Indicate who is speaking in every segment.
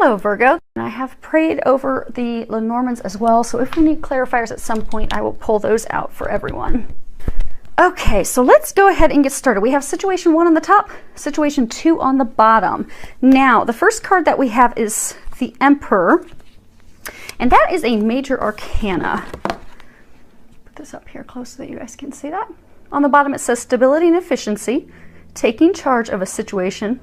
Speaker 1: Hello Virgo, and I have prayed over the Lenormands as well, so if we need clarifiers at some point, I will pull those out for everyone. Okay, so let's go ahead and get started. We have situation 1 on the top, situation 2 on the bottom. Now, the first card that we have is the Emperor, and that is a major arcana. Put this up here close so that you guys can see that. On the bottom it says stability and efficiency, taking charge of a situation,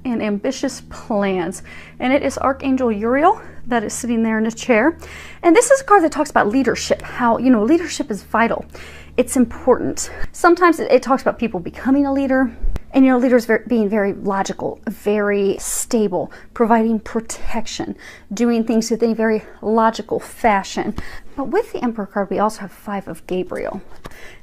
Speaker 1: and ambitious plans. And it is Archangel Uriel that is sitting there in a chair. And this is a card that talks about leadership, how, you know, leadership is vital. It's important. Sometimes it talks about people becoming a leader, and, you know, leaders being very logical, very stable, providing protection, doing things in a very logical fashion. But with the Emperor card, we also have 5 of Gabriel.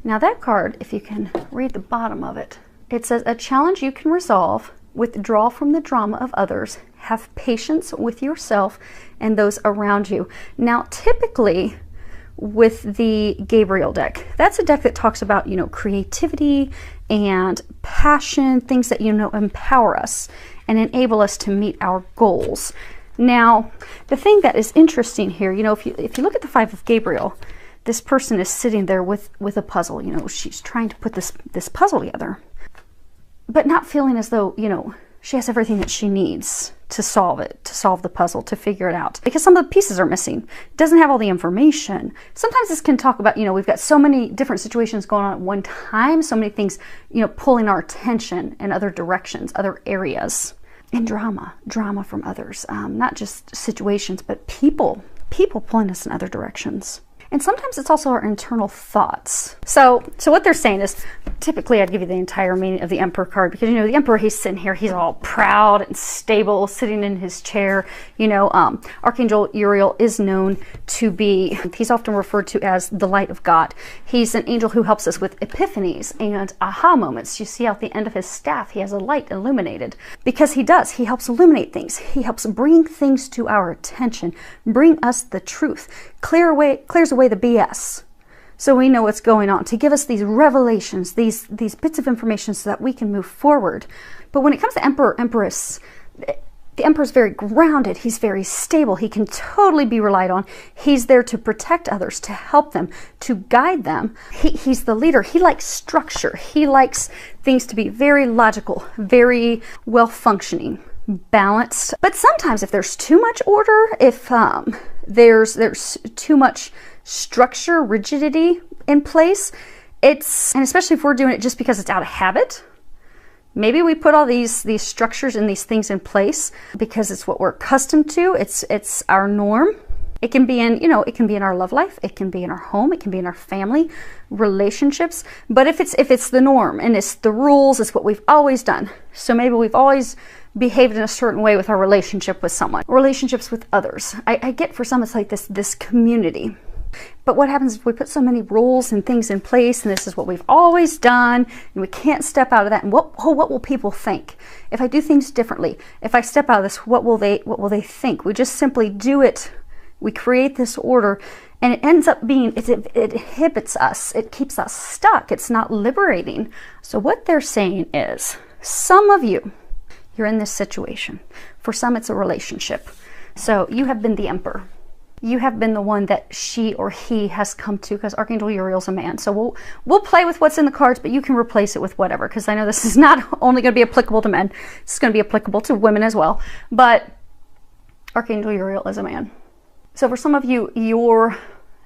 Speaker 1: Now that card, if you can read the bottom of it, it says, a challenge you can resolve, withdraw from the drama of others, have patience with yourself and those around you. Now, typically with the Gabriel deck, that's a deck that talks about, you know, creativity and passion, things that, you know, empower us and enable us to meet our goals. Now, the thing that is interesting here, you know, if you look at the 5 of Gabriel, this person is sitting there with a puzzle. You know, she's trying to put this puzzle together, but not feeling as though, you know, she has everything that she needs to solve it, to solve the puzzle, to figure it out, because some of the pieces are missing. It doesn't have all the information. Sometimes this can talk about, you know, we've got so many different situations going on at one time, so many things, you know, pulling our attention in other directions, other areas, and drama from others, not just situations, but people pulling us in other directions. And sometimes it's also our internal thoughts. So what they're saying is, typically I'd give you the entire meaning of the Emperor card, because, you know, the Emperor, he's sitting here, he's all proud and stable, sitting in his chair. You know, Archangel Uriel is known to be, he's often referred to as the light of God. He's an angel who helps us with epiphanies and aha moments. You see out the end of his staff, he has a light illuminated, because he helps illuminate things. He helps bring things to our attention, bring us the truth, clears away the BS, so we know what's going on, to give us these revelations, these bits of information so that we can move forward. But when it comes to Emperor, Empress, the Emperor's very grounded, he's very stable, he can totally be relied on. He's there to protect others, to help them, to guide them. He's the leader. He likes structure. He likes things to be very logical, very well functioning, balanced. But sometimes if there's too much order, if there's too much structure, rigidity in place, and especially if we're doing it just because it's out of habit, maybe we put all these structures and these things in place because it's what we're accustomed to, it's our norm. It can be in, you know, it can be in our love life, it can be in our home, it can be in our family, relationships. But if it's the norm and it's the rules, it's what we've always done. So maybe we've always behaved in a certain way with our relationship with someone, relationships with others. I get, for some it's like this community. But what happens if we put so many rules and things in place, and this is what we've always done, and we can't step out of that? And what will people think if I do things differently? If I step out of this, what will they think? We just simply do it. We create this order, and it ends up being, it inhibits us. It keeps us stuck. It's not liberating. So what they're saying is, some of you, you're in this situation. For some, it's a relationship. So you have been the Emperor. You have been the one that she or he has come to, because Archangel Uriel's a man. So we'll play with what's in the cards, but you can replace it with whatever, because I know this is not only going to be applicable to men. It's going to be applicable to women as well. But Archangel Uriel is a man. So for some of you, you're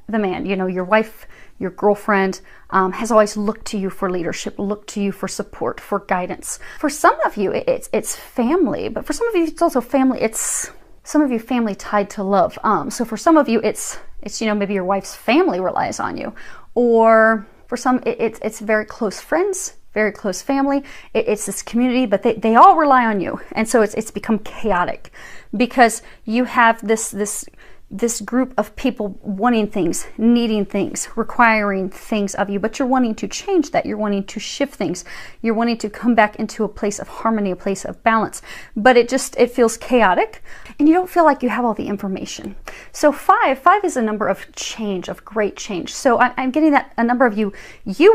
Speaker 1: the man. You know, your wife, your girlfriend has always looked to you for leadership, looked to you for support, for guidance. For some of you, it's family, but for some of you, it's also family. It's some of you family tied to love. So for some of you, it's you know, maybe your wife's family relies on you, or for some, it's very close friends, very close family. It's this community, but they all rely on you, and so it's become chaotic because you have this group of people wanting things, needing things, requiring things of you, but you're wanting to change that. You're wanting to shift things. You're wanting to come back into a place of harmony, a place of balance, but it feels chaotic, and you don't feel like you have all the information. So five is a number of change, of great change. So I'm getting that a number of you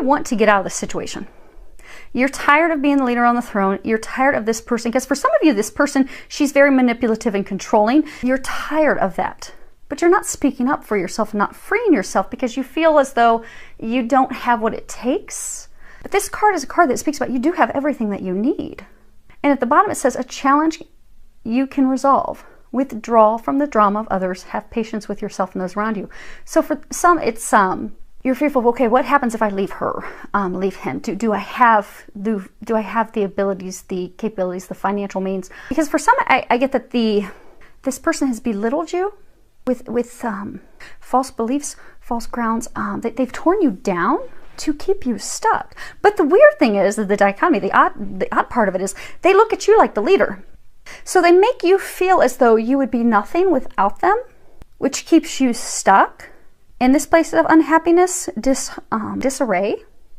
Speaker 1: want to get out of the situation. You're tired of being the leader on the throne. You're tired of this person, because for some of you, this person, she's very manipulative and controlling. You're tired of that. But you're not speaking up for yourself and not freeing yourself because you feel as though you don't have what it takes. But this card is a card that speaks about you do have everything that you need. And at the bottom it says, a challenge you can resolve. Withdraw from the drama of others. Have patience with yourself and those around you. So for some, it's you're fearful of, okay, what happens if I leave her, leave him? Do I have the abilities, the capabilities, the financial means? Because for some, I get that this person has belittled you with false beliefs, false grounds. They've torn you down to keep you stuck. But the weird thing is that the dichotomy, the odd part of it is they look at you like the leader. So they make you feel as though you would be nothing without them, which keeps you stuck in this place of unhappiness, disarray,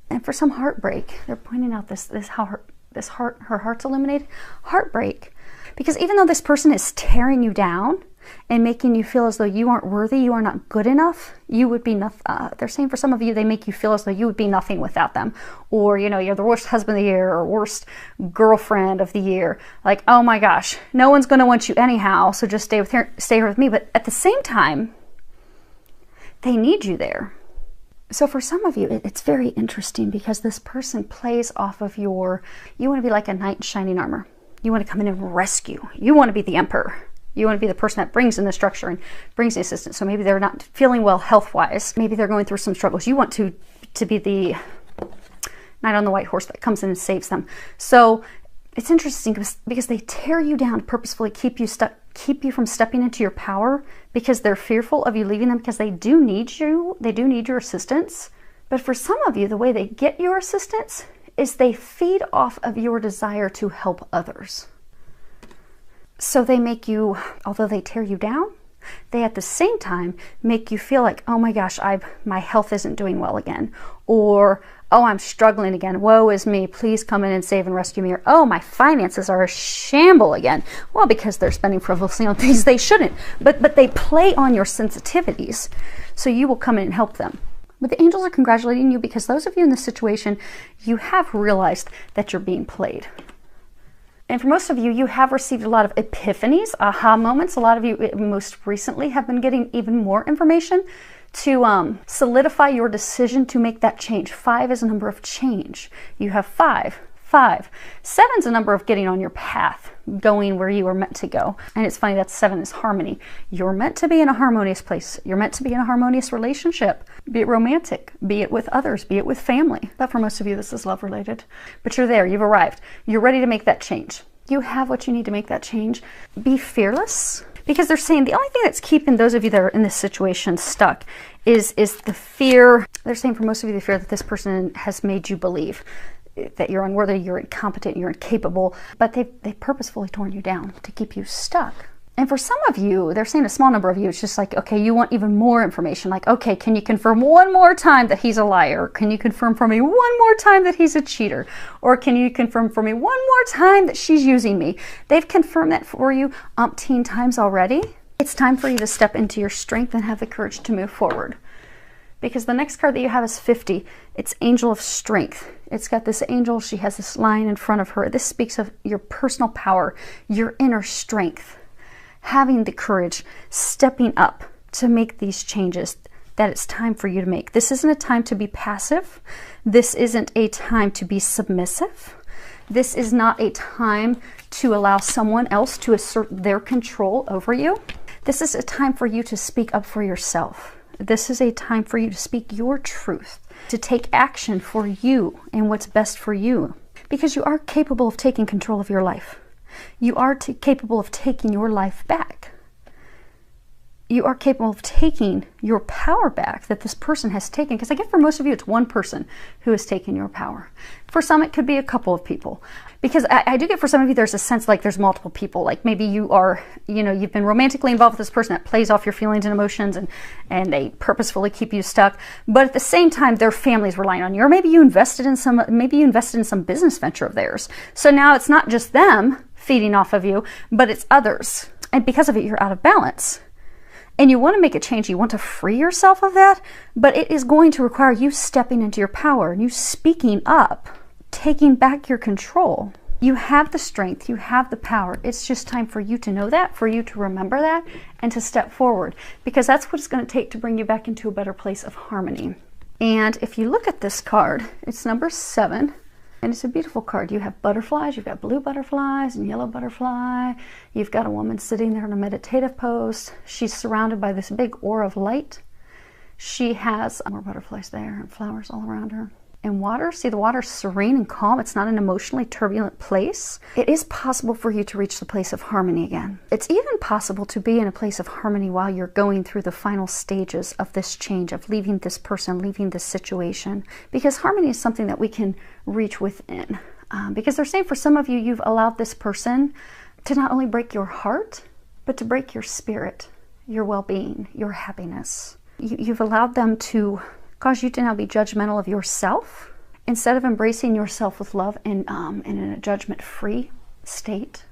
Speaker 1: and for some heartbreak. They're pointing out her heart's illuminated, heartbreak. Because even though this person is tearing you down and making you feel as though you aren't worthy, you are not good enough, you would be nothing. They're saying for some of you, they make you feel as though you would be nothing without them. Or, you're the worst husband of the year or worst girlfriend of the year. Like, oh my gosh, no one's going to want you anyhow, so just stay here with me. But at the same time, they need you there. So for some of you, it's very interesting because this person plays off of you want to be like a knight in shining armor. You want to come in and rescue. You want to be the emperor. You want to be the person that brings in the structure and brings the assistance. So maybe they're not feeling well health-wise. Maybe they're going through some struggles. You want to be the knight on the white horse that comes in and saves them. So it's interesting because they tear you down to purposefully keep you stuck, keep you from stepping into your power because they're fearful of you leaving them because they do need you. They do need your assistance. But for some of you, the way they get your assistance is they feed off of your desire to help others. So they make you, although they tear you down, they at the same time make you feel like, oh my gosh, my health isn't doing well again. Or, oh, I'm struggling again. Woe is me. Please come in and save and rescue me. Or, oh, my finances are a shamble again. Well, because they're spending frivolously on things they shouldn't. But they play on your sensitivities, so you will come in and help them. But the angels are congratulating you because those of you in this situation, you have realized that you're being played. And for most of you, you have received a lot of epiphanies, aha moments. A lot of you most recently have been getting even more information to solidify your decision to make that change. 5 is a number of change. You have 5. 7 is a number of getting on your path, going where you were meant to go. And it's funny that 7 is harmony. You're meant to be in a harmonious place. You're meant to be in a harmonious relationship, be it romantic, be it with others, be it with family. But for most of you, this is love related. But you're there, you've arrived. You're ready to make that change. You have what you need to make that change. Be fearless. Because they're saying the only thing that's keeping those of you that are in this situation stuck is the fear. They're saying for most of you, the fear that this person has made you believe that you're unworthy, you're incompetent, you're incapable, but they've purposefully torn you down to keep you stuck. And for some of you, they're saying a small number of you, it's just like, okay, you want even more information. Like, okay, can you confirm one more time that he's a liar? Can you confirm for me one more time that he's a cheater? Or can you confirm for me one more time that she's using me? They've confirmed that for you umpteen times already. It's time for you to step into your strength and have the courage to move forward. Because the next card that you have is 50. It's Angel of Strength. It's got this angel. She has this line in front of her. This speaks of your personal power, your inner strength, having the courage, stepping up to make these changes that it's time for you to make. This isn't a time to be passive. This isn't a time to be submissive. This is not a time to allow someone else to assert their control over you. This is a time for you to speak up for yourself. This is a time for you to speak your truth, to take action for you and what's best for you. Because you are capable of taking control of your life. You are capable of taking your life back. You are capable of taking your power back that this person has taken. Because I get for most of you, it's one person who has taken your power. For some, it could be a couple of people. Because I do get for some of you, there's a sense like there's multiple people. Like maybe you are, you've been romantically involved with this person that plays off your feelings and emotions and they purposefully keep you stuck. But at the same time, their family's relying on you. Or maybe you invested in some business venture of theirs. So now it's not just them feeding off of you, but it's others. And because of it, you're out of balance. And you want to make a change. You want to free yourself of that, but it is going to require you stepping into your power and you speaking up, taking back your control. You have the strength, you have the power. It's just time for you to know that, for you to remember that, and to step forward, because that's what it's going to take to bring you back into a better place of harmony. And if you look at this card, it's number 7, and it's a beautiful card. You have butterflies, you've got blue butterflies and yellow butterfly. You've got a woman sitting there in a meditative pose. She's surrounded by this big aura of light. She has more butterflies there and flowers all around her. And water, see the water's serene and calm. It's not an emotionally turbulent place. It is possible for you to reach the place of harmony again. It's even possible to be in a place of harmony while you're going through the final stages of this change, of leaving this person, leaving this situation. Because harmony is something that we can reach within. Because they're saying for some of you, you've allowed this person to not only break your heart, but to break your spirit, your well-being, your happiness. You've allowed them to cause you to now be judgmental of yourself instead of embracing yourself with love and in a judgment-free state.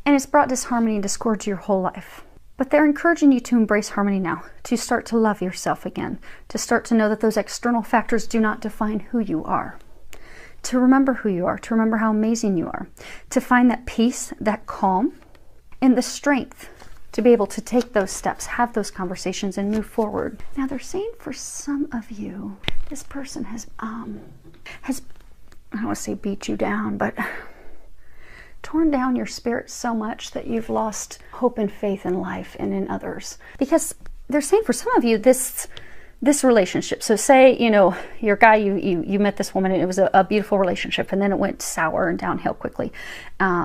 Speaker 1: And it's brought disharmony and discord to your whole life. But they're encouraging you to embrace harmony now, to start to love yourself again, to start to know that those external factors do not define who you are, to remember who you are, to remember how amazing you are, to find that peace, that calm, and the strength to be able to take those steps, have those conversations, and move forward. Now, they're saying for some of you, this person has I don't want to say beat you down, but torn down your spirit so much that you've lost hope and faith in life and in others. Because they're saying for some of you, this relationship, so say, you know, your guy, you met this woman and it was a beautiful relationship, and then it went sour and downhill quickly.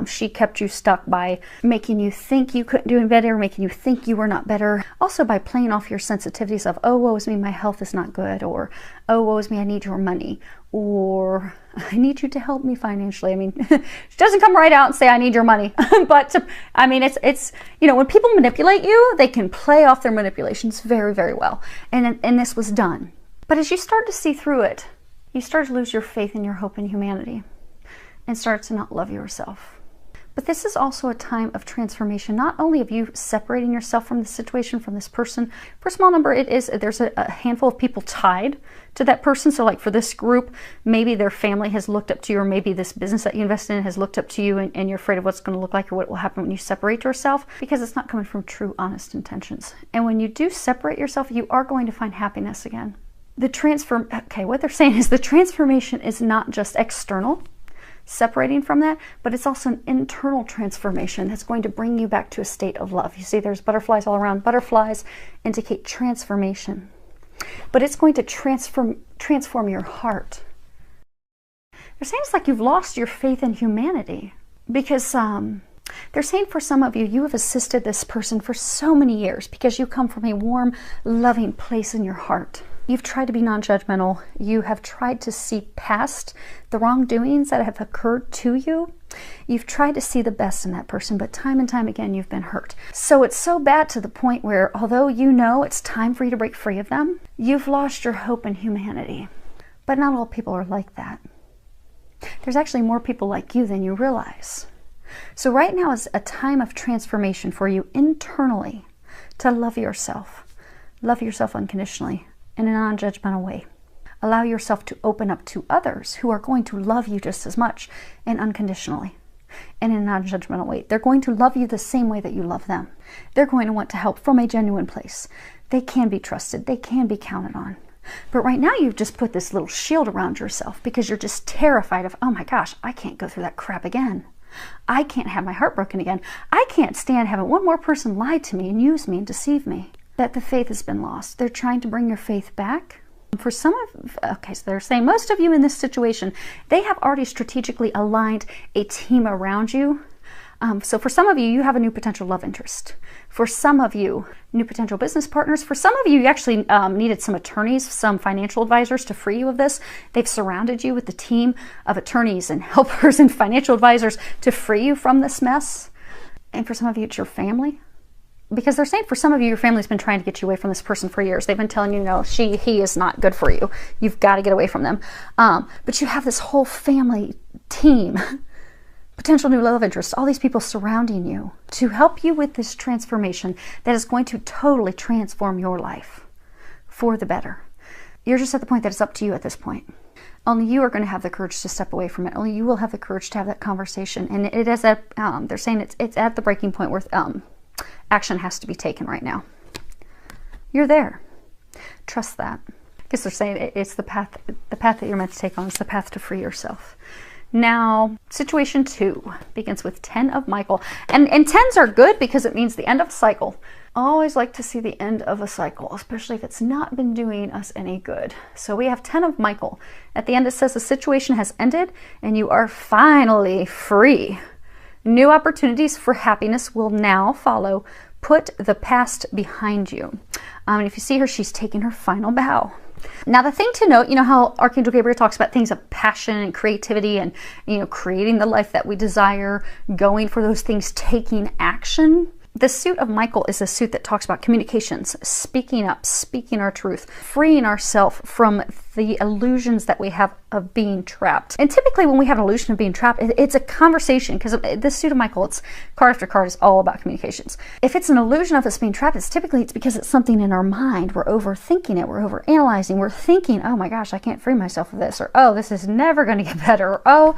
Speaker 1: She kept you stuck by making you think you couldn't do any better, making you think you were not better. Also by playing off your sensitivities of, oh, woe is me, my health is not good, or oh, woe is me, I need your money, or I need you to help me financially. I mean, she doesn't come right out and say, I need your money. But I mean, it's, you know, when people manipulate you, they can play off their manipulations very, very well. And this was done. But as you start to see through it, you start to lose your faith and your hope in humanity and start to not love yourself. But this is also a time of transformation, not only of you separating yourself from the situation, from this person. For a small number, there's a handful of people tied to that person. So like for this group, maybe their family has looked up to you, or maybe this business that you invested in has looked up to you, and you're afraid of what's going to look like or what will happen when you separate yourself, because it's not coming from true, honest intentions. And when you do separate yourself, you are going to find happiness again. What they're saying is the transformation is not just external, separating from that, but it's also an internal transformation that's going to bring you back to a state of love. You see there's butterflies all around. Butterflies indicate transformation, but it's going to transform your heart. They're saying it's like you've lost your faith in humanity, because they're saying for some of you, you have assisted this person for so many years because you come from a warm, loving place in your heart. You've tried to be non-judgmental. You have tried to see past the wrongdoings that have occurred to you. You've tried to see the best in that person, but time and time again, you've been hurt. So it's so bad to the point where, although you know it's time for you to break free of them, you've lost your hope in humanity. But not all people are like that. There's actually more people like you than you realize. So right now is a time of transformation for you internally to love yourself unconditionally, in a non-judgmental way. Allow yourself to open up to others who are going to love you just as much and unconditionally and in a non-judgmental way. They're going to love you the same way that you love them. They're going to want to help from a genuine place. They can be trusted. They can be counted on. But right now you've just put this little shield around yourself because you're just terrified of, oh my gosh, I can't go through that crap again. I can't have my heart broken again. I can't stand having one more person lie to me and use me and deceive me. That the faith has been lost. They're trying to bring your faith back. For some of, so they're saying most of you in this situation, they have already strategically aligned a team around you. So for some of you, you have a new potential love interest. For some of you, new potential business partners. For some of you, you actually needed some attorneys, some financial advisors to free you of this. They've surrounded you with the team of attorneys and helpers and financial advisors to free you from this mess. And for some of you, it's your family. Because they're saying for some of you, your family's been trying to get you away from this person for years. They've been telling you, no, he is not good for you. You've got to get away from them. But you have this whole family team, potential new love interest, all these people surrounding you to help you with this transformation that is going to totally transform your life for the better. You're just at the point that it's up to you at this point. Only you are going to have the courage to step away from it. Only you will have the courage to have that conversation. And it is at, they're saying it's at the breaking point where action has to be taken right now. You're there. Trust that. Because they're saying it's the path that you're meant to take on. It's the path to free yourself. Now, situation 2 begins with 10 of Michael. And 10s are good because it means the end of a cycle. I always like to see the end of a cycle, especially if it's not been doing us any good. So we have 10 of Michael. At the end it says the situation has ended and you are finally free. New opportunities for happiness will now follow. Put the past behind you. And if you see her, she's taking her final bow. Now the thing to note, you know how Archangel Gabriel talks about things of passion and creativity and, you know, creating the life that we desire, going for those things, taking action. The suit of Michael is a suit that talks about communications, speaking up, speaking our truth, freeing ourselves from the illusions that we have of being trapped. And typically when we have an illusion of being trapped, it's a conversation, because this suit of Michael, it's card after card, is all about communications. If it's an illusion of us being trapped, it's because it's something in our mind. We're overthinking it, we're overanalyzing, we're thinking, oh my gosh, I can't free myself of this, or oh, this is never going to get better, or oh,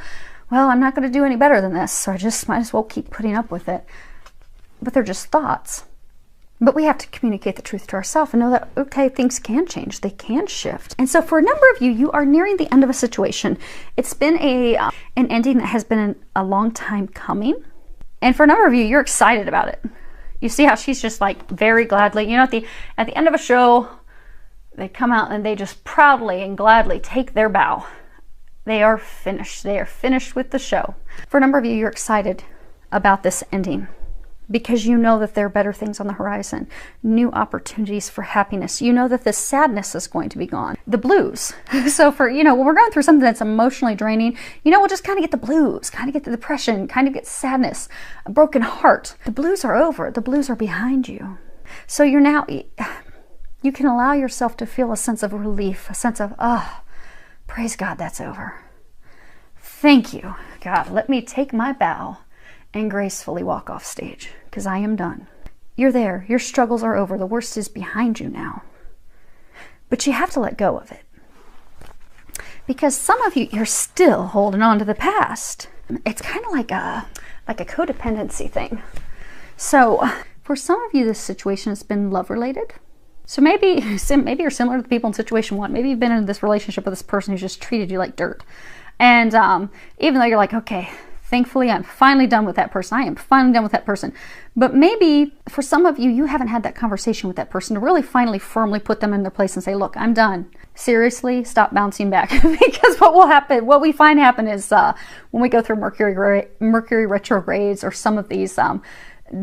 Speaker 1: well, I'm not going to do any better than this, so I just might as well keep putting up with it. But they're just thoughts. But we have to communicate the truth to ourselves and know that, okay, things can change. They can shift. And so for a number of you, you are nearing the end of a situation. It's been an ending that has been a long time coming. And for a number of you, you're excited about it. You see how she's just like very gladly, you know, at the end of a show, they come out and they just proudly and gladly take their bow. They are finished. They are finished with the show. For a number of you, you're excited about this ending, because you know that there are better things on the horizon, new opportunities for happiness. You know that the sadness is going to be gone, the blues. So for, you know, when we're going through something that's emotionally draining, you know, we'll just kind of get the blues, kind of get the depression, kind of get sadness, a broken heart. The blues are over. The blues are behind you. So you're now, you can allow yourself to feel a sense of relief, a sense of, oh, praise God, that's over. Thank you, God. Let me take my bow and gracefully walk off stage, because I am done. You're there. Your struggles are over. The worst is behind you now. But you have to let go of it. Because some of you, you're still holding on to the past. It's kind of like a codependency thing. So for some of you, this situation has been love-related. So maybe you're similar to the people in situation 1. Maybe you've been in this relationship with this person who's just treated you like dirt. And even though you're like, okay, thankfully, I'm finally done with that person. I am finally done with that person. But maybe for some of you, you haven't had that conversation with that person to really finally firmly put them in their place and say, look, I'm done. Seriously, stop bouncing back. Because what we find happen is when we go through Mercury retrogrades or some of these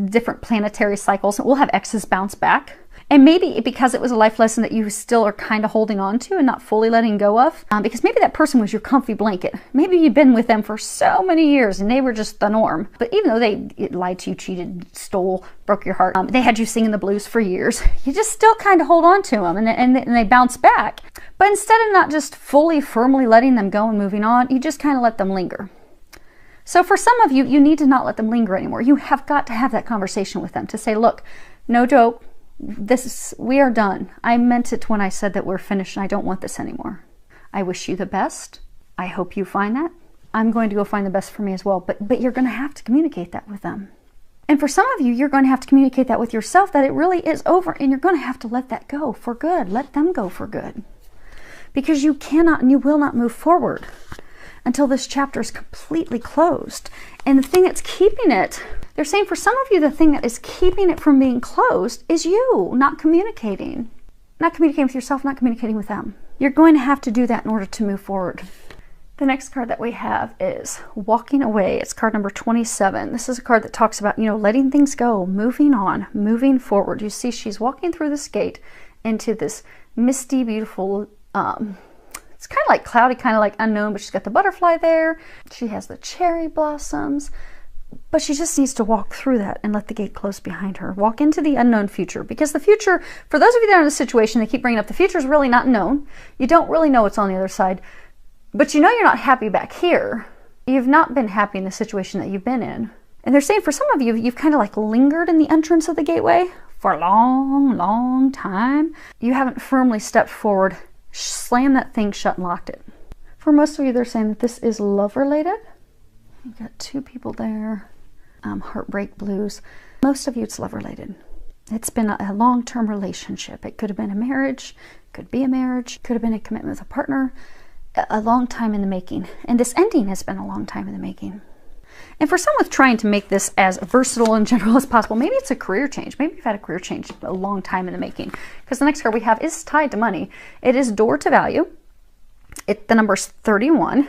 Speaker 1: different planetary cycles, we'll have exes bounce back. And maybe because it was a life lesson that you still are kind of holding on to and not fully letting go of, because maybe that person was your comfy blanket. Maybe you've been with them for so many years and they were just the norm. But even though they lied to you, cheated, stole, broke your heart, they had you singing the blues for years, you just still kind of hold on to them and they bounce back. But instead of not just fully, firmly letting them go and moving on, you just kind of let them linger. So for some of you, you need to not let them linger anymore. You have got to have that conversation with them to say, look, no joke. We are done. I meant it when I said that we're finished and I don't want this anymore. I wish you the best. I hope you find that. I'm going to go find the best for me as well. But you're going to have to communicate that with them. And for some of you, you're going to have to communicate that with yourself, that it really is over, and you're going to have to let that go for good. Let them go for good. Because you cannot and you will not move forward until this chapter is completely closed. And the thing that's keeping it, they're saying for some of you, the thing that is keeping it from being closed is you not communicating. Not communicating with yourself, not communicating with them. You're going to have to do that in order to move forward. The next card that we have is Walking Away. It's card number 27. This is a card that talks about, you know, letting things go, moving on, moving forward. You see she's walking through this gate into this misty, beautiful, it's kind of like cloudy, kind of like unknown, but she's got the butterfly there. She has the cherry blossoms, but she just needs to walk through that and let the gate close behind her. Walk into the unknown future, because the future, for those of you that are in this situation, they keep bringing up, the future is really not known. You don't really know what's on the other side, but you know you're not happy back here. You've not been happy in the situation that you've been in. And they're saying for some of you, you've kind of like lingered in the entrance of the gateway for a long, long time. You haven't firmly stepped forward slammed that thing shut and locked it. For most of you, they're saying that this is love related. You've got 2 people there. Heartbreak blues. Most of you, it's love related. It's been a long-term relationship. It could have been a marriage, could be a marriage, could have been a commitment with a partner, a long time in the making. And this ending has been a long time in the making. And for someone trying to make this as versatile and general as possible, maybe it's a career change. Maybe you've had a career change a long time in the making. Because the next card we have is tied to money. It is door to value. The number's 31.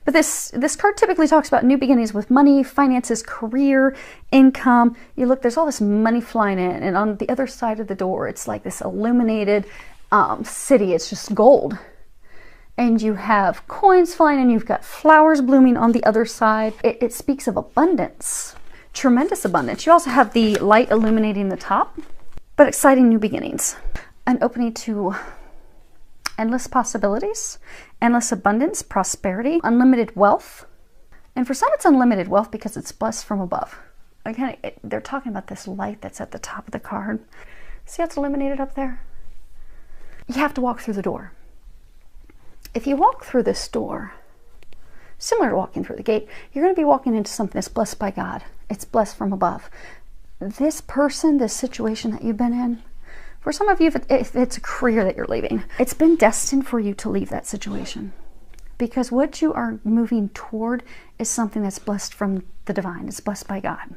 Speaker 1: But this card typically talks about new beginnings with money, finances, career, income. You look, there's all this money flying in. And on the other side of the door, it's like this illuminated city. It's just gold. And you have coins flying and you've got flowers blooming on the other side. It speaks of abundance, tremendous abundance. You also have the light illuminating the top, but exciting new beginnings. An opening to endless possibilities, endless abundance, prosperity, unlimited wealth. And for some, it's unlimited wealth because it's blessed from above. Again, they're talking about this light that's at the top of the card. See how it's illuminated up there? You have to walk through the door. If you walk through this door, similar to walking through the gate, you're going to be walking into something that's blessed by God. It's blessed from above. This person, this situation that you've been in, for some of you, if it's a career that you're leaving, it's been destined for you to leave that situation. Because what you are moving toward is something that's blessed from the divine. It's blessed by God.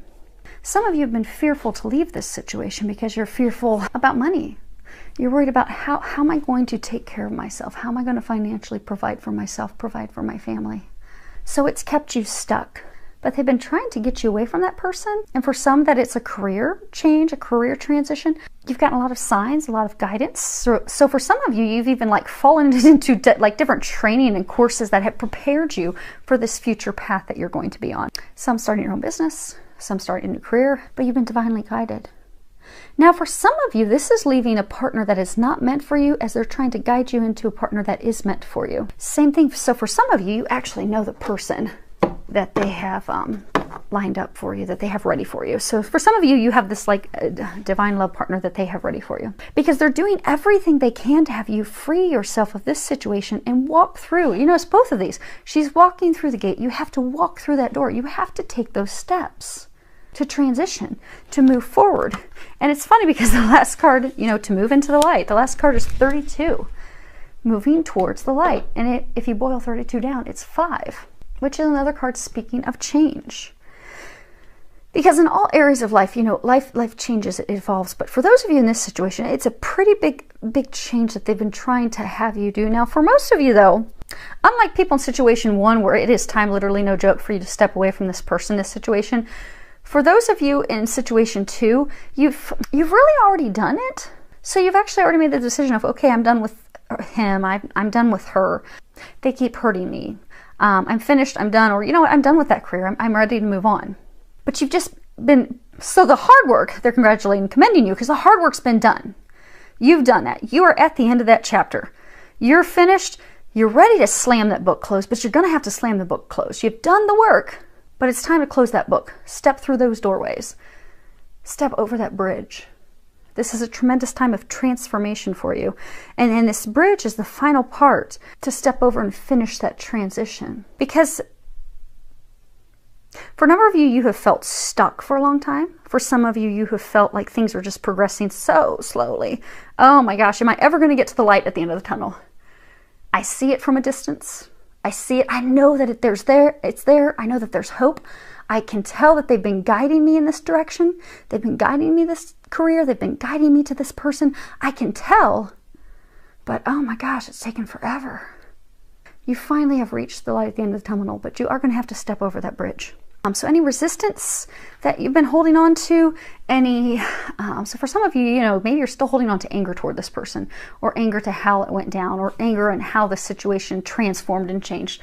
Speaker 1: Some of you have been fearful to leave this situation because you're fearful about money. You're worried about how am I going to take care of myself? How am I going to financially provide for myself, provide for my family? So it's kept you stuck. But they've been trying to get you away from that person. And for some that it's a career change, a career transition, you've gotten a lot of signs, a lot of guidance. So for some of you, you've even like fallen into different training and courses that have prepared you for this future path that you're going to be on. Some starting your own business, some starting a new career, but you've been divinely guided. Now, for some of you, this is leaving a partner that is not meant for you as they're trying to guide you into a partner that is meant for you. Same thing. So for some of you, you actually know the person that they have lined up for you, that they have ready for you. So for some of you, you have this like divine love partner that they have ready for you because they're doing everything they can to have you free yourself of this situation and walk through. You notice both of these. She's walking through the gate. You have to walk through that door. You have to take those steps to transition, to move forward. And it's funny because the last card, to move into the light, the last card is 32, moving towards the light. And if you boil 32 down, it's 5, which is another card speaking of change. Because in all areas of life, life changes, it evolves. But for those of you in this situation, it's a pretty big change that they've been trying to have you do. Now, for most of you, though, unlike people in situation 1, where it is time, literally no joke, for you to step away from this person, this situation, for those of you in situation 2, you've really already done it. So you've actually already made the decision of, okay, I'm done with him, I'm done with her. They keep hurting me. I'm finished, I'm done, or you know what, I'm done with that career, I'm ready to move on. But you've just been, so the hard work, they're congratulating and commending you because the hard work's been done. You've done that. You are at the end of that chapter. You're finished, you're ready to slam that book closed, but you're going to have to slam the book closed. You've done the work. But it's time to close that book. Step through those doorways. Step over that bridge. This is a tremendous time of transformation for you. And this bridge is the final part to step over and finish that transition. Because for a number of you, you have felt stuck for a long time. For some of you, you have felt like things are just progressing so slowly. Oh my gosh, am I ever going to get to the light at the end of the tunnel? I see it from a distance. I see it. I know that it's there. I know that there's hope. I can tell that they've been guiding me in this direction. They've been guiding me this career. They've been guiding me to this person. I can tell. But oh my gosh, it's taken forever. You finally have reached the light at the end of the tunnel, but you are going to have to step over that bridge. So any resistance that you've been holding on to, so for some of you, maybe you're still holding on to anger toward this person, or anger to how it went down, or anger and how the situation transformed and changed.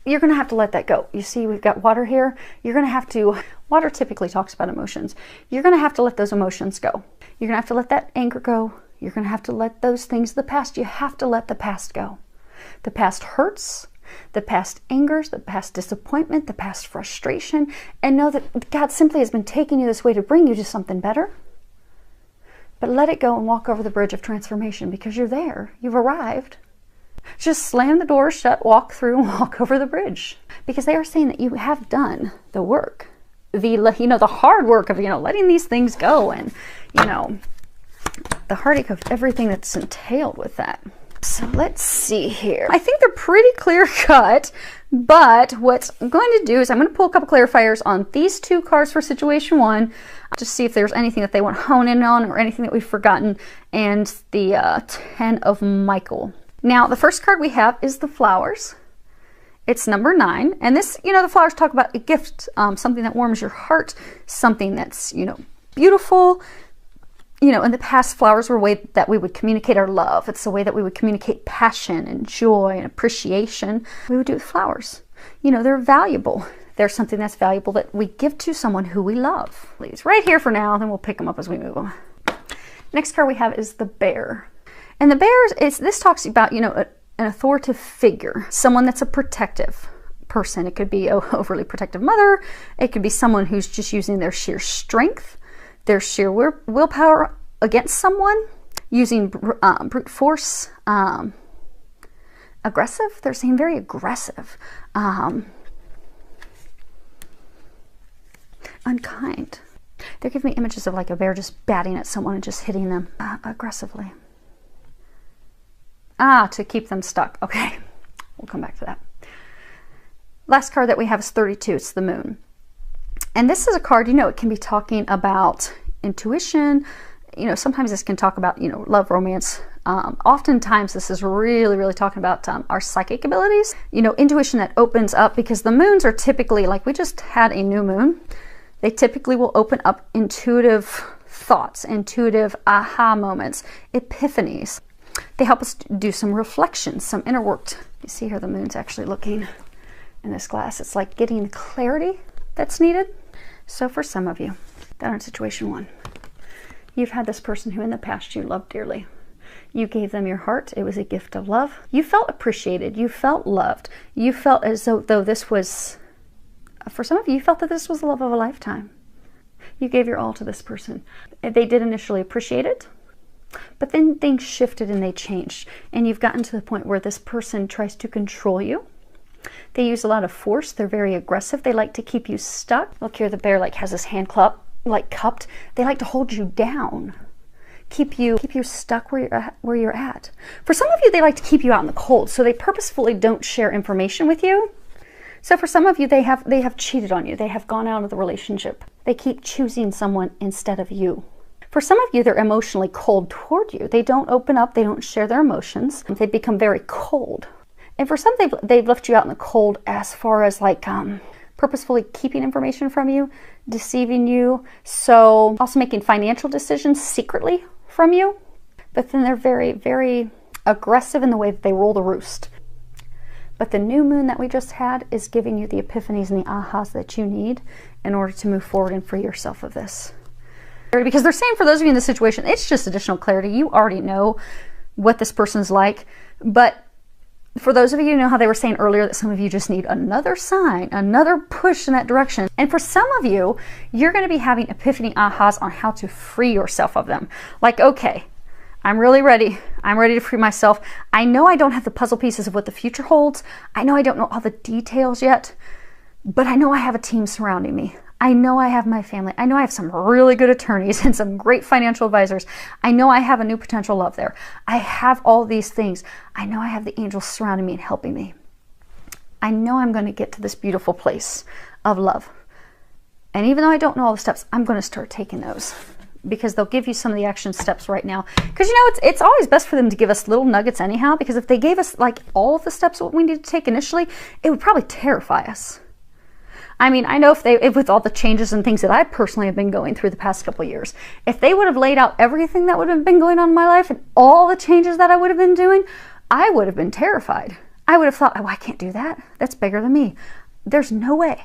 Speaker 1: You're going to have to let that go. You see, we've got water here. You're going to have to, water typically talks about emotions. You're going to have to let those emotions go. You're going to have to let that anger go. You're going to have to let those things of the past, you have to let the past go. The past hurts. The past angers, the past disappointment, the past frustration, and know that God simply has been taking you this way to bring you to something better. But let it go and walk over the bridge of transformation because you're there. You've arrived. Just slam the door shut, walk through, and walk over the bridge. Because they are saying that you have done the work. The hard work of, letting these things go, and, the heartache of everything that's entailed with that. So let's see here. I think they're pretty clear cut, but what I'm going to do is I'm going to pull a couple clarifiers on these two cards for situation one, just see if there's anything that they want to hone in on or anything that we've forgotten, and the 10 of Michael. Now, the first card we have is the flowers. It's number 9, and this, the flowers talk about a gift, something that warms your heart, something that's, beautiful. In the past, flowers were a way that we would communicate our love. It's a way that we would communicate passion and joy and appreciation. We would do it with flowers. They're valuable. They're something that's valuable that we give to someone who we love. Please, right here for now, then we'll pick them up as we move on. Next card we have is the bear. And the bear, this talks about, an authoritative figure, someone that's a protective person. It could be an overly protective mother. It could be someone who's just using their sheer strength, their sheer willpower against someone, using brute force, aggressive. They're saying very aggressive, unkind. They're giving me images of like a bear just batting at someone and just hitting them aggressively. To keep them stuck. Okay, we'll come back to that. Last card that we have is 32. It's the moon. And this is a card, it can be talking about intuition. Sometimes this can talk about, love, romance. Oftentimes this is really, really talking about our psychic abilities. Intuition that opens up, because the moons are typically, like we just had a new moon, they typically will open up intuitive thoughts, intuitive aha moments, epiphanies. They help us do some reflection, some inner work. You see here the moon's actually looking in this glass. It's like getting the clarity that's needed. So for some of you that are in situation one, you've had this person who in the past you loved dearly. You gave them your heart. It was a gift of love. You felt appreciated. You felt loved. You felt as though this was, for some of you, you felt that this was the love of a lifetime. You gave your all to this person. They did initially appreciate it, but then things shifted and they changed. And you've gotten to the point where this person tries to control you. They use a lot of force. They're very aggressive. They like to keep you stuck. Look here, the bear has his hand cupped. They like to hold you down, keep you stuck where you're at. For some of you, they like to keep you out in the cold, so they purposefully don't share information with you. So for some of you, they have cheated on you. They have gone out of the relationship. They keep choosing someone instead of you. For some of you, they're emotionally cold toward you. They don't open up. They don't share their emotions. They become very cold. And for some, they've left you out in the cold as far as purposefully keeping information from you, deceiving you, so also making financial decisions secretly from you. But then they're very, very aggressive in the way that they roll the roost. But the new moon that we just had is giving you the epiphanies and the ahas that you need in order to move forward and free yourself of this. Because they're saying for those of you in this situation, it's just additional clarity. You already know what this person's like, but for those of you who know how they were saying earlier that some of you just need another sign, another push in that direction. And for some of you, you're going to be having epiphany ahas on how to free yourself of them. Like, okay, I'm really ready. I'm ready to free myself. I know I don't have the puzzle pieces of what the future holds. I know I don't know all the details yet, but I know I have a team surrounding me. I know I have my family. I know I have some really good attorneys and some great financial advisors. I know I have a new potential love there. I have all these things. I know I have the angels surrounding me and helping me. I know I'm going to get to this beautiful place of love. And even though I don't know all the steps, I'm going to start taking those, because they'll give you some of the action steps right now. Because it's always best for them to give us little nuggets anyhow, because if they gave us all of the steps what we need to take initially, it would probably terrify us. I mean, I know if with all the changes and things that I personally have been going through the past couple of years, if they would have laid out everything that would have been going on in my life and all the changes that I would have been doing, I would have been terrified. I would have thought, oh, I can't do that. That's bigger than me. There's no way.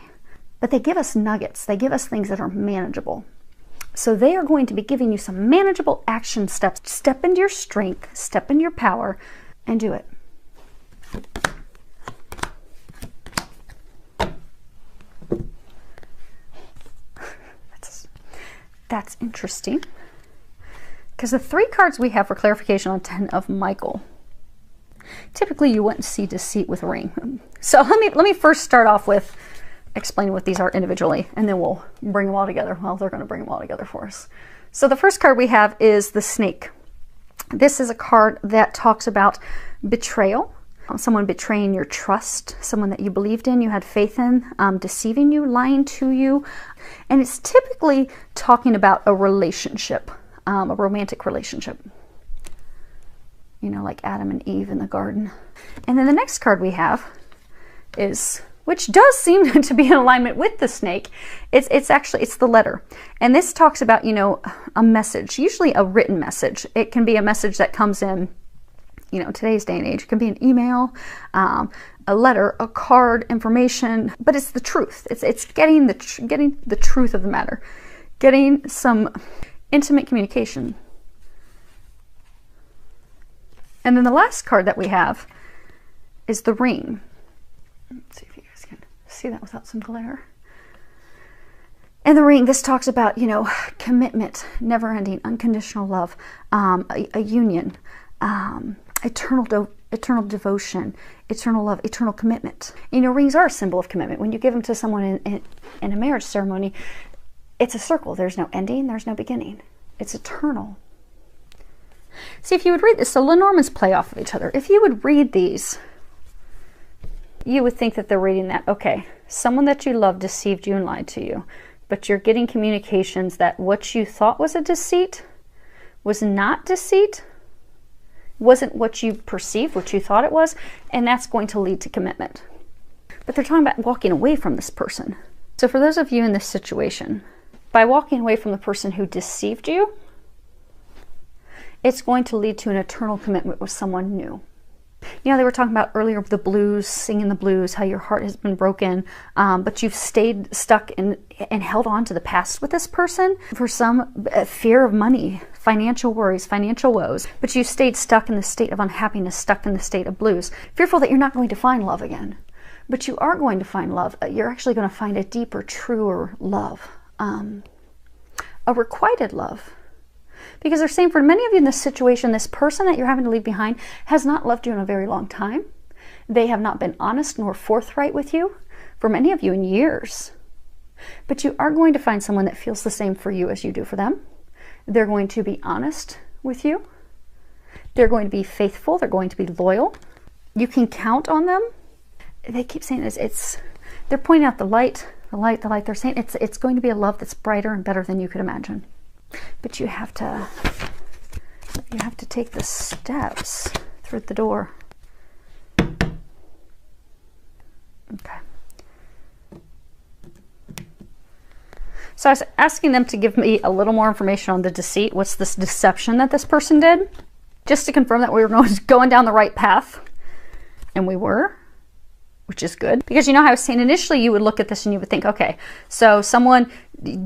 Speaker 1: But they give us nuggets. They give us things that are manageable. So they are going to be giving you some manageable action steps. Step into your strength, step into your power, and do it. That's interesting, because the 3 cards we have for clarification on 10 of Michael Typically, you wouldn't see deceit with a ring. So let me first start off with explaining what these are individually, and then we'll bring them all together. Well, they're going to bring them all together for us. So the first card we have is the Snake. This is a card that talks about betrayal, someone betraying your trust, someone that you believed in, you had faith in, deceiving you, lying to you. And it's typically talking about a relationship, a romantic relationship. You know, like Adam and Eve in the garden. And then the next card we have is, which does seem to be in alignment with the Snake, it's the Letter. And this talks about, you know, a message, usually a written message. It can be a message that comes in, you know, today's day and age. It can be an email, a letter, a card, information, but it's the truth. It's getting the truth of the matter, getting some intimate communication. And then the last card that we have is the Ring. Let's see if you guys can see that without some glare. And the Ring, this talks about, you know, commitment, never-ending, unconditional love, a union, eternal devotion, eternal love, eternal commitment. You know, rings are a symbol of commitment. When you give them to someone in a marriage ceremony, it's a circle. There's no ending, there's no beginning. It's eternal. See, if you would read this, so Lenormands play off of each other. If you would read these, you would think that they're reading that, okay, someone that you love deceived you and lied to you, but you're getting communications that what you thought was a deceit was not deceit, wasn't what you perceived, what you thought it was, and that's going to lead to commitment. But they're talking about walking away from this person. So for those of you in this situation, by walking away from the person who deceived you, it's going to lead to an eternal commitment with someone new. You know, they were talking about earlier the blues, singing the blues, how your heart has been broken, but you've stayed stuck and held on to the past with this person for some fear of money, financial worries, financial woes, but you stayed stuck in the state of unhappiness, stuck in the state of blues, fearful that you're not going to find love again. But you are going to find love. You're actually going to find a deeper, truer love, a requited love. Because they're saying for many of you in this situation, this person that you're having to leave behind has not loved you in a very long time. They have not been honest nor forthright with you for many of you in years. But you are going to find someone that feels the same for you as you do for them. They're going to be honest with you. They're going to be faithful. They're going to be loyal. You can count on them. They keep saying they're pointing out the light, the light, the light. They're saying it's going to be a love that's brighter and better than you could imagine. But you have to take the steps through the door. Okay. So I was asking them to give me a little more information on the deceit. What's this deception that this person did? Just to confirm that we were going down the right path. And we were, which is good. Because you know how I was saying initially you would look at this and you would think, okay, so someone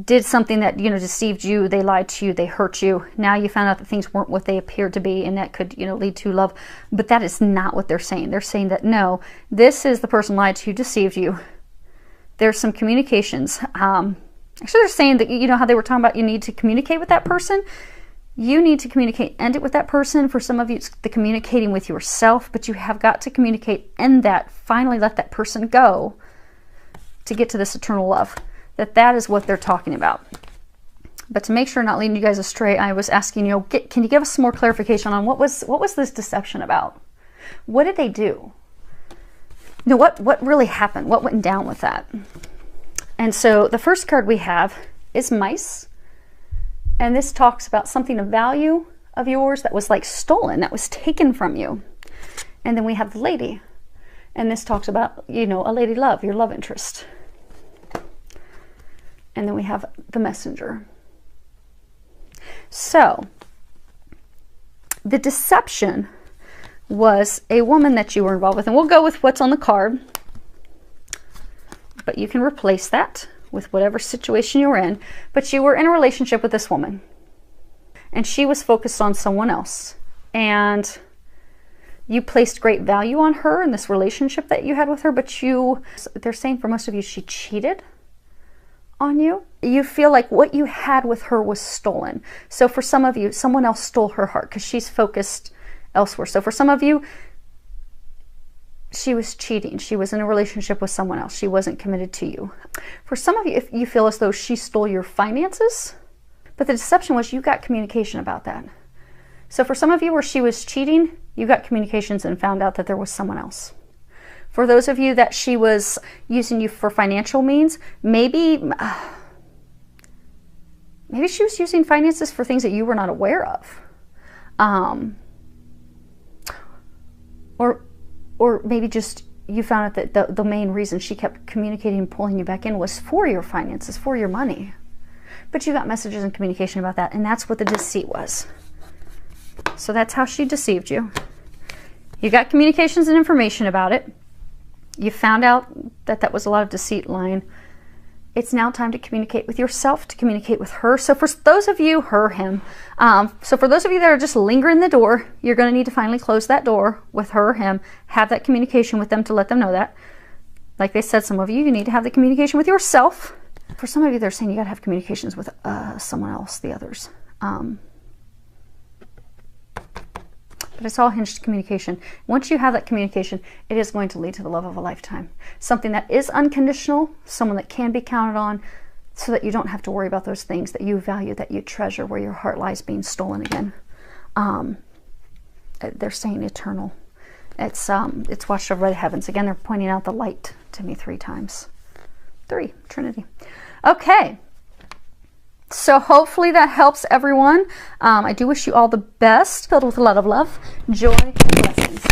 Speaker 1: did something that, you know, deceived you, they lied to you, they hurt you. Now you found out that things weren't what they appeared to be and that could, you know, lead to love. But that is not what they're saying. They're saying that no, this is the person lied to you, deceived you. There's some communications. Actually, they're saying that, you know how they were talking about you need to communicate with that person? You need to communicate, end it with that person. For some of you, it's the communicating with yourself, but you have got to communicate, end that, finally let that person go to get to this eternal love. That is what they're talking about. But to make sure I'm not leading you guys astray, I was asking, you know, can you give us some more clarification on what was this deception about? What did they do? You know, what really happened? What went down with that? And so the first card we have is Mice. And this talks about something of value of yours that was like stolen, that was taken from you. And then we have the Lady. And this talks about, you know, a lady love, your love interest. And then we have the Messenger. So, the deception was a woman that you were involved with. And we'll go with what's on the card. But you can replace that with whatever situation you were in. But you were in a relationship with this woman. And she was focused on someone else. And you placed great value on her in this relationship that you had with her. But they're saying for most of you, she cheated on you. You feel like what you had with her was stolen. So for some of you, someone else stole her heart because she's focused elsewhere. So for some of you, she was cheating. She was in a relationship with someone else. She wasn't committed to you. For some of you, if you feel as though she stole your finances, but the deception was you got communication about that. So for some of you where she was cheating, you got communications and found out that there was someone else. For those of you that she was using you for financial means, maybe she was using finances for things that you were not aware of. Or maybe just you found out that the main reason she kept communicating and pulling you back in was for your finances, for your money. But you got messages and communication about that, and that's what the deceit was. So that's how she deceived you. You got communications and information about it. You found out that that was a lot of deceit lying. It's now time to communicate with yourself, to communicate with her. So for those of you, her, him. So for those of you that are just lingering the door, you're going to need to finally close that door with her or him. Have that communication with them to let them know that. Like they said, some of you need to have the communication with yourself. For some of you, they're saying you got to have communications with someone else, the others. But it's all hinged communication. Once you have that communication, it is going to lead to the love of a lifetime. Something that is unconditional, someone that can be counted on, so that you don't have to worry about those things that you value, that you treasure, where your heart lies being stolen again. They're saying eternal. It's watched over the heavens. Again, they're pointing out the light to me 3 times. 3, Trinity. Okay. So hopefully that helps everyone. I do wish you all the best, filled with a lot of love, joy, and blessings.